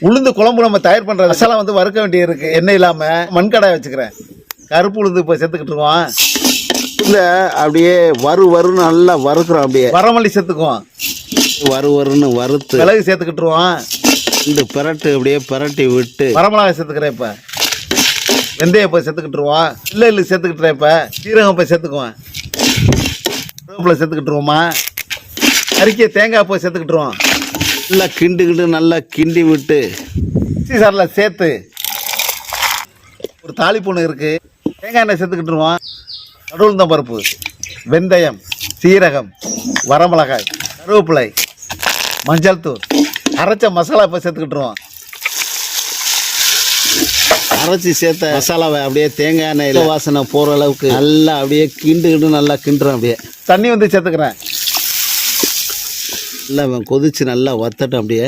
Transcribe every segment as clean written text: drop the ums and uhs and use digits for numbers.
உளுந்து குழம்பு நம்ம தயார் பண்ணுற மசாலா வந்து வறுக்க வேண்டிய இருக்கு. எண்ணெய் இல்லாமல் மண்கடாய் வச்சுக்கிறேன். கருப்பு உளுந்து இப்போ சேர்த்துக்கிட்டு இருக்கோம். இந்த அப்படியே வறுன்னு நல்லா வறுக்கிறோம். அப்படியே வரமல்லி சேர்த்துக்குவோம். வறுன்னு வறுத்து மிளகு சேர்த்துக்கிட்டுருவோம். இந்த பிரட்டு அப்படியே பிரட்டி விட்டு வரமிளகாய் சேர்த்துக்கிறேன். இப்போ வெந்தயம் இப்போ சேர்த்துக்கிட்டுருவோம். இல்லை சேர்த்துக்கிட்டுறேன். இப்போ சீரகம் இப்போ சேர்த்துக்குவோம். கருவேப்பிலை சேர்த்துக்கிட்டுருவோமா. அரிக்கிய தேங்காய் இப்போ சேர்த்துக்கிட்டுருவோம். நல்லா நல்லா கிண்டி விட்டு மிக்ஸி சாரில் சேர்த்து ஒரு தாளிப்பு ஒன்று இருக்குது. தேங்காய் எண்ணெய் சேர்த்துக்கிட்டுருவோம். கடவுள்தம் பருப்பு, வெந்தயம், சீரகம், வரமிளகாய், கருவேப்பிலை, மஞ்சள் தூள், அரைச்ச மசாலா இப்போ சேர்த்துக்கிட்டுருவோம். அரைச்சி சேர்த்த மசாலாவை அப்படியே தேங்காய் எண்ணெயில் வாசனை போகிற அளவுக்கு நல்லா அப்படியே நல்லா கிண்டுறோம். அப்படியே தண்ணி வந்து சேர்த்துக்கிறேன். நல்லா கொதிச்சு நல்லா வத்தட்டும். அப்படியே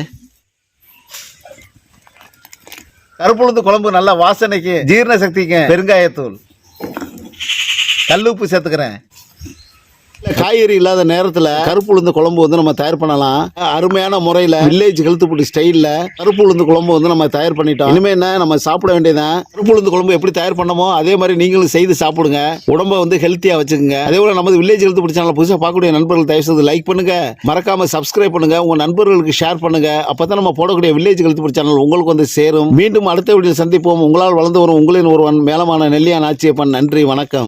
கருப்புளுந்து குழம்பு நல்லா வாசனைக்கு, ஜீரண சக்திக்கு பெருங்காயத்தூள், கல்லுப்பு சேர்த்துக்கிறேன். காய்கறி இல்லாத நேரத்தில் கருப்பு உளுந்து குழம்பு வந்து நம்ம தயார் பண்ணலாம். அருமையான முறையில் வில்லேஜ் ஹெல்த்துப்புடி ஸ்டைலில் கருப்பு உளுந்து குழம்பு வந்து நம்ம தயார் பண்ணிட்டோம். இனிமேல் என்ன, நம்ம சாப்பிட வேண்டியதான். கருப்பு உளுந்து குழம்பு எப்படி தயார் பண்ணமோ அதே மாதிரி நீங்களும் செய்து சாப்பிடுங்க. உடம்பை வந்து ஹெல்த்தியாக வச்சுக்கோங்க. அதே போல நமது வில்லேஜ் ஹெல்த்துப்புடி சேனல் புதுசாக பார்க்கக்கூடிய நண்பர்கள் தயவு செய்து லைக் பண்ணுங்க, மறக்காம சப்ஸ்கிரைப் பண்ணுங்க, உங்க நண்பர்களுக்கு ஷேர் பண்ணுங்க. அப்பதான் நம்ம போடக்கூடிய வில்லேஜ் ஹெல்த்துப்புடி சேனல் உங்களுக்கு வந்து சேரும். மீண்டும் அடுத்த வீடியோவில் சந்திப்போம். உங்களால் வளர்ந்து வரும் உங்களின் ஒருவன் மேலமான நெல்லியா நாச்சியப்பன். நன்றி, வணக்கம்.